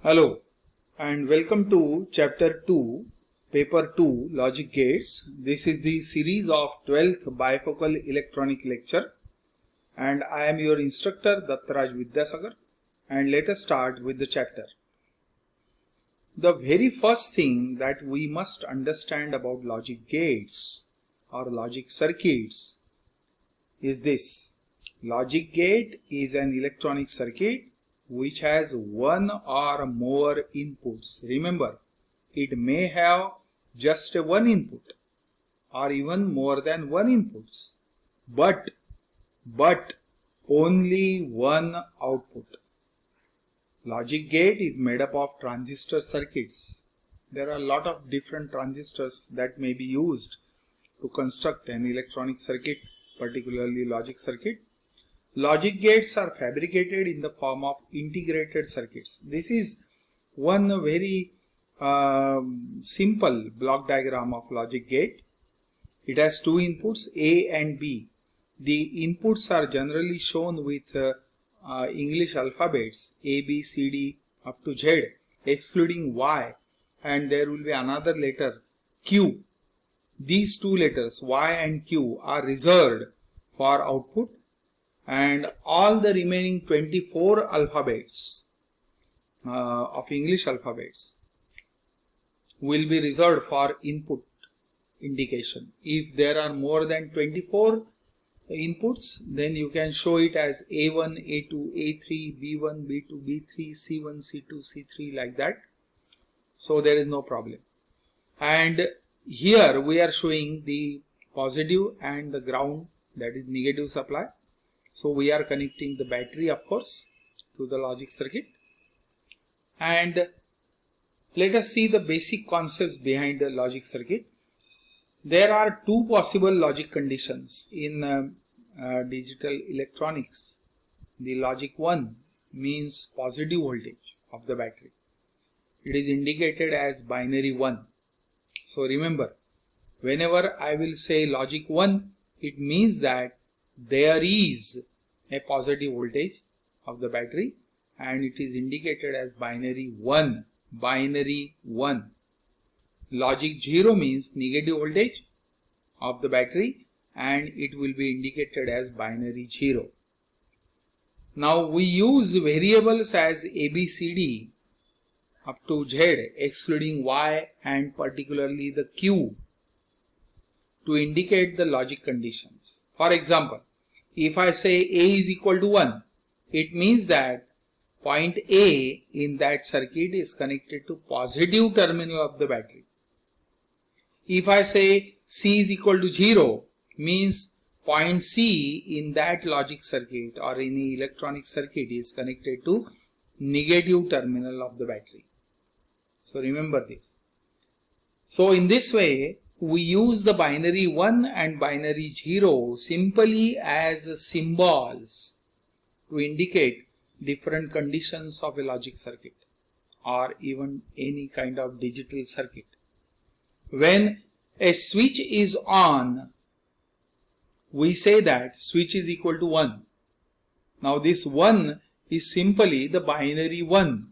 Hello and welcome to chapter 2, paper 2, logic gates. This is the series of 12th bifocal electronic lecture and I am your instructor Dattaraj Vidyasagar, and let us start with the chapter. The very first thing that we must understand about logic gates or logic circuits is this. Logic gate is an electronic circuit which has one or more inputs. Remember, it may have just one input or even more than one inputs, but only one output. Logic gate is made up of transistor circuits. There are a lot of different transistors that may be used to construct an electronic circuit, particularly logic circuit. Logic gates are fabricated in the form of integrated circuits. This is one very simple block diagram of logic gate. It has two inputs, A and B. The inputs are generally shown with English alphabets A, B, C, D up to Z, excluding Y, and there will be another letter Q. These two letters Y and Q are reserved for output, and all the remaining 24 alphabets of English alphabets will be reserved for input indication. If there are more than 24 inputs, then you can show it as A1, A2, A3, B1, B2, B3, C1, C2, C3, like that. So there is no problem. And here we are showing the positive and the ground, that is negative supply. So we are connecting the battery, of course, to the logic circuit. And let us see the basic concepts behind the logic circuit. There are two possible logic conditions in digital electronics. The logic 1 means positive voltage of the battery. It is indicated as binary 1. So remember, whenever I will say logic 1, it means that there is a positive voltage of the battery and it is indicated as binary 1. Binary 1. Logic 0 means negative voltage of the battery and it will be indicated as binary 0. Now we use variables as A, B, C, D up to Z, excluding Y and particularly the Q, to indicate the logic conditions. For example, if I say A is equal to 1, it means that point A in that circuit is connected to positive terminal of the battery. If I say C is equal to 0, means point C in that logic circuit or in the electronic circuit is connected to negative terminal of the battery. So remember this. So in this way, we use the binary 1 and binary 0 simply as symbols to indicate different conditions of a logic circuit or even any kind of digital circuit. When a switch is on, we say that switch is equal to 1. Now this 1 is simply the binary 1.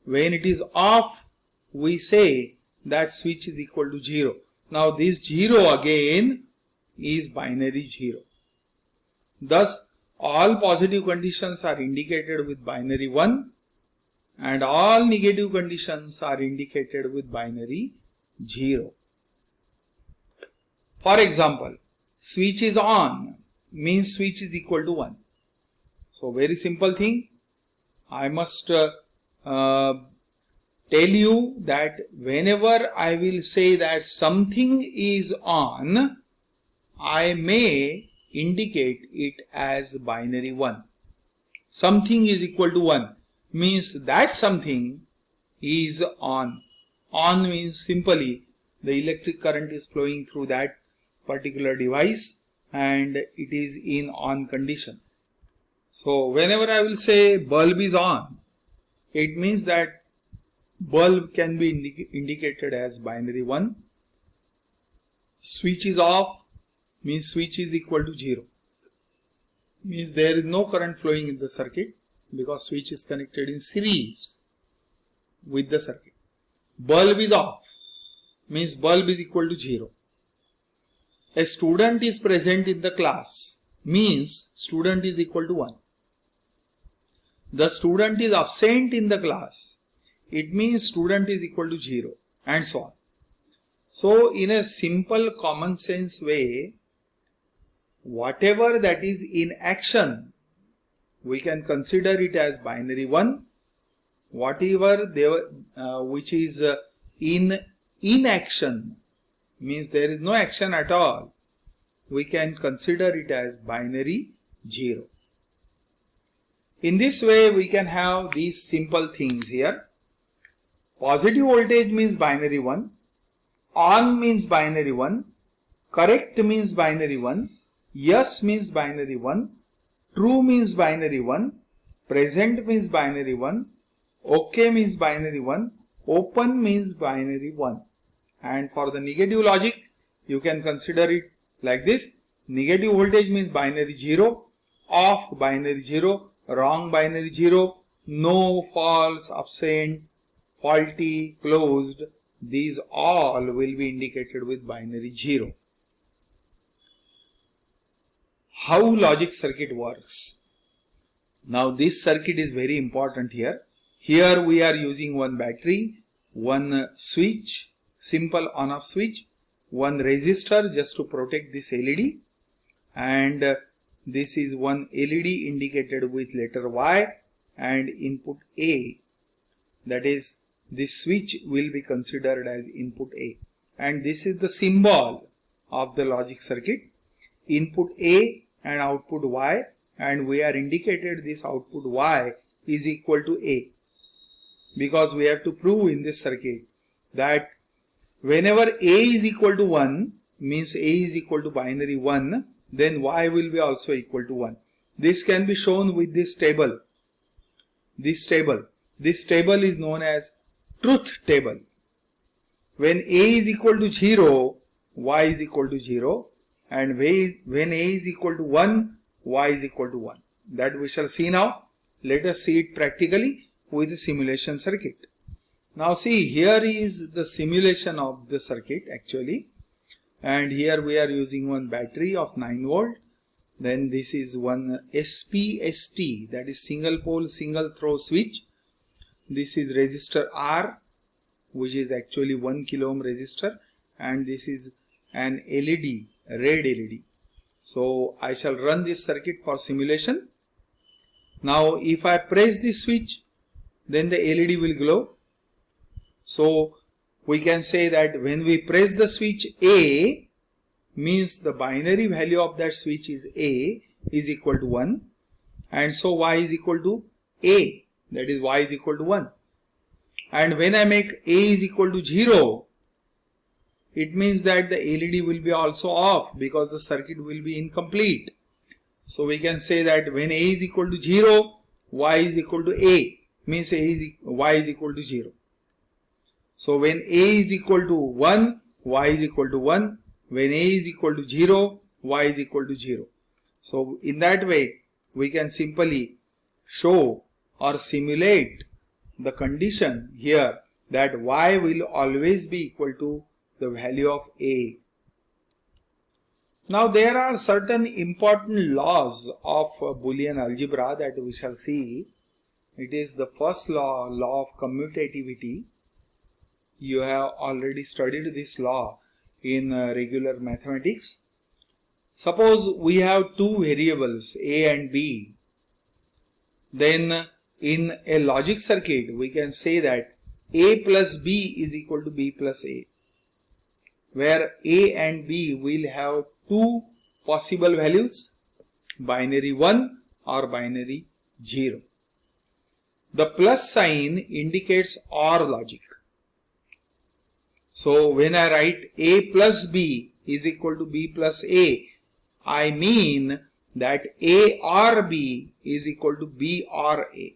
When it is off, we say that switch is equal to 0. Now this 0 again is binary 0. Thus all positive conditions are indicated with binary 1 and all negative conditions are indicated with binary 0. For example, switch is on means switch is equal to 1. So very simple thing. I must tell you that whenever I will say that something is on, I may indicate it as binary 1. Something is equal to 1 means that something is on. On means simply the electric current is flowing through that particular device and it is in on condition. So whenever I will say bulb is on, it means that bulb can be indicated as binary 1. Switch is off means switch is equal to 0. Means there is no current flowing in the circuit because switch is connected in series. with the circuit. Bulb is off, means bulb is equal to 0. A student is present in the class, means student is equal to 1. The student is absent in the class, it means student is equal to 0, and so on. So in a simple common sense way, whatever that is in action, we can consider it as binary 1. Whatever which is in inaction, means there is no action at all, we can consider it as binary 0. In this way, we can have these simple things here. Positive voltage means binary 1, on means binary 1, correct means binary 1, yes means binary 1, true means binary 1, present means binary 1, okay means binary 1, open means binary 1. And for the negative logic, you can consider it like this. Negative voltage means binary 0, off binary 0, wrong binary 0, no, false, absent, faulty, closed. These all will be indicated with binary 0. How logic circuit works? Now this circuit is very important here. Here we are using one battery, one switch, simple on-off switch, one resistor just to protect this LED, and this is one LED indicated with letter Y and input A. That is, this switch will be considered as input A, and this is the symbol of the logic circuit, input A and output Y, and we are indicated this output Y is equal to A, because we have to prove in this circuit that whenever A is equal to 1, means A is equal to binary 1, then Y will be also equal to 1. This can be shown with this table. This table is known as truth table. When A is equal to 0, Y is equal to 0, and when A is equal to 1, Y is equal to 1. That we shall see now. Let us see it practically with a simulation circuit. Now see, here is the simulation of the circuit actually, and here we are using one battery of 9 volt. Then this is one SPST, that is single pole single throw switch. This is resistor R, which is actually 1 kilo ohm resistor, and this is an LED, red LED. So I shall run this circuit for simulation. Now if I press this switch, then the LED will glow. So we can say that when we press the switch A, means the binary value of that switch is A is equal to 1, and so Y is equal to A, that is Y is equal to 1. And when I make A is equal to 0, it means that the LED will be also off, because the circuit will be incomplete. So we can say that when A is equal to 0, Y is equal to A, means Y is equal to 0. So when A is equal to 1, Y is equal to 1. When A is equal to 0, Y is equal to 0. So in that way, we can simply show or simulate the condition here that Y will always be equal to the value of A. Now there are certain important laws of Boolean algebra that we shall see. It is the first law, law of commutativity. You have already studied this law in regular mathematics. Suppose we have two variables A and B. Then in a logic circuit we can say that A plus B is equal to B plus A, where A and B will have two possible values, binary 1 or binary 0. The plus sign indicates OR logic. So when I write A plus B is equal to B plus A, I mean that A or B is equal to B or A.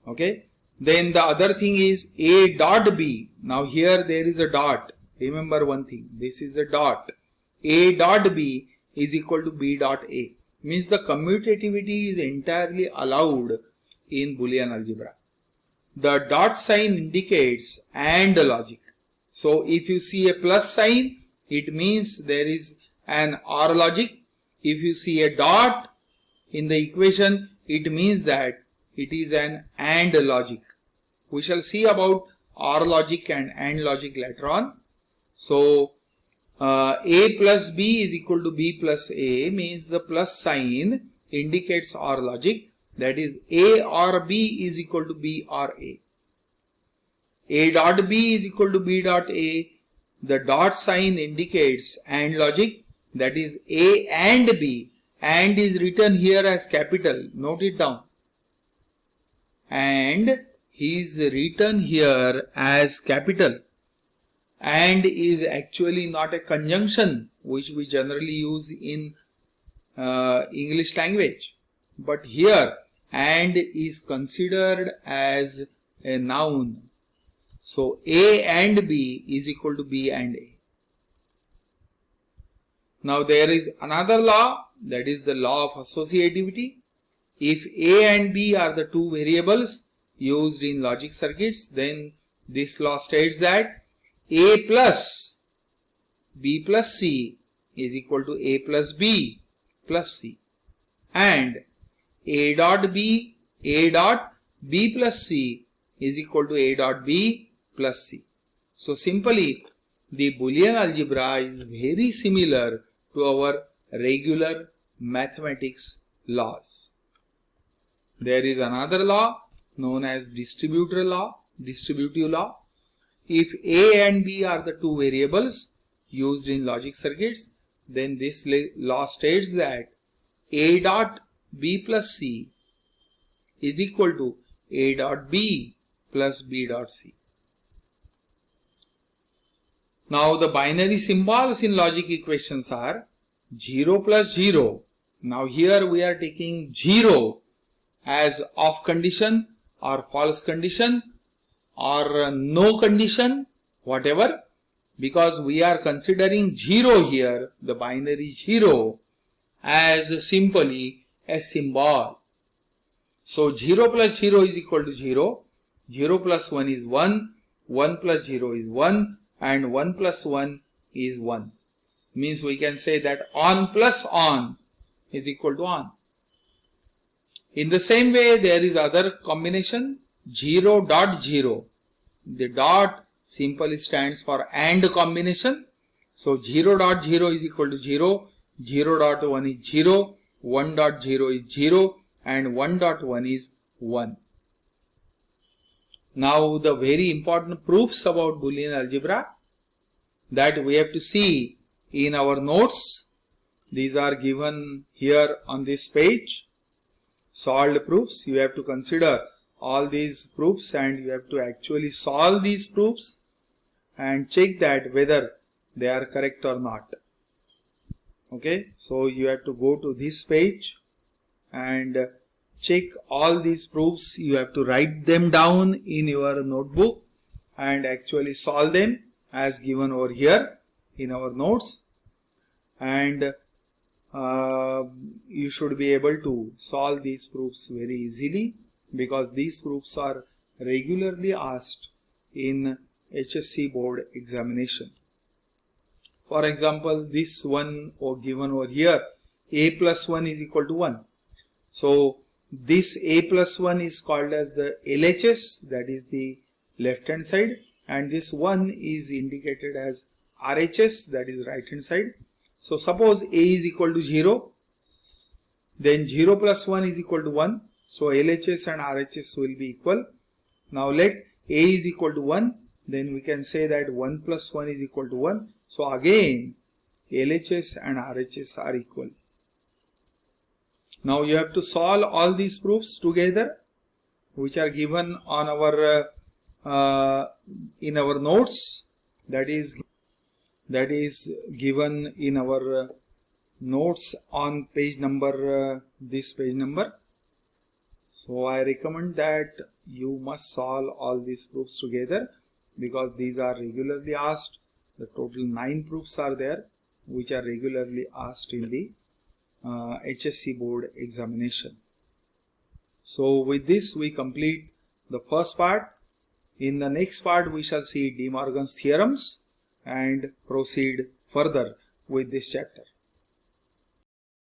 Okay. Then the other thing is A dot B. Now here there is a dot. Remember one thing. This is a dot. A dot B is equal to B dot A. Means the commutativity is entirely allowed in Boolean algebra. the dot sign indicates AND logic. So if you see a plus sign, it means there is an OR logic. If you see a dot in the equation, it means that it is an AND logic. We shall see about OR logic and AND logic later on. So A plus B is equal to B plus A means the plus sign indicates OR logic, that is A or B is equal to B or A. A dot B is equal to B dot A, the dot sign indicates AND logic, that is A and B. AND is written here as capital, note it down. And is written here as capital. AND is actually not a conjunction which we generally use in English language, but here AND is considered as a noun. So A and B is equal to B and A. Now there is another law, that is the law of associativity. If A and B are the two variables used in logic circuits, then this law states that A plus B plus C is equal to A plus B plus C, and A dot B plus C is equal to A dot B plus C. So simply the Boolean algebra is very similar to our regular mathematics laws. There is another law known as distributive law. If A and B are the two variables used in logic circuits, then this law states that A dot B plus C is equal to A dot B plus B dot C. Now the binary symbols in logic equations are 0 plus 0. Now here we are taking 0 as off condition or false condition or no condition, whatever, because we are considering 0 here, the binary 0, as simply a symbol. So 0 plus 0 is equal to 0, 0 plus 1 is 1, 1 plus 0 is 1, and 1 plus 1 is 1. Means we can say that on plus on is equal to on. In the same way, there is other combination, 0 dot 0. The dot simply stands for AND combination. So 0 dot 0 is equal to 0, 0 dot 1 is 0, 1 dot 0 is 0, and 1 dot 1 is 1. Now the very important proofs about Boolean algebra that we have to see in our notes. These are given here on this page. Solved proofs. You have to consider all these proofs and you have to actually solve these proofs and check that whether they are correct or not. Okay, so you have to go to this page and check all these proofs. You have to write them down in your notebook and actually solve them as given over here in our notes, and you should be able to solve these proofs very easily because these proofs are regularly asked in HSC board examination. For example, this one given over here, A plus 1 is equal to 1. So this A plus 1 is called as the LHS, that is the left hand side, and this 1 is indicated as RHS, that is right hand side. So suppose A is equal to 0, then 0 plus 1 is equal to 1. So LHS and RHS will be equal. Now let A is equal to 1, then we can say that 1 plus 1 is equal to 1. So again LHS and RHS are equal. Now you have to solve all these proofs together, which are given on our in our notes. That is given in our notes on page number this page number. So I recommend that you must solve all these proofs together because these are regularly asked. The total 9 proofs are there which are regularly asked in the HSC board examination. So with this we complete the first part. In the next part, we shall see De Morgan's theorems and proceed further with this chapter.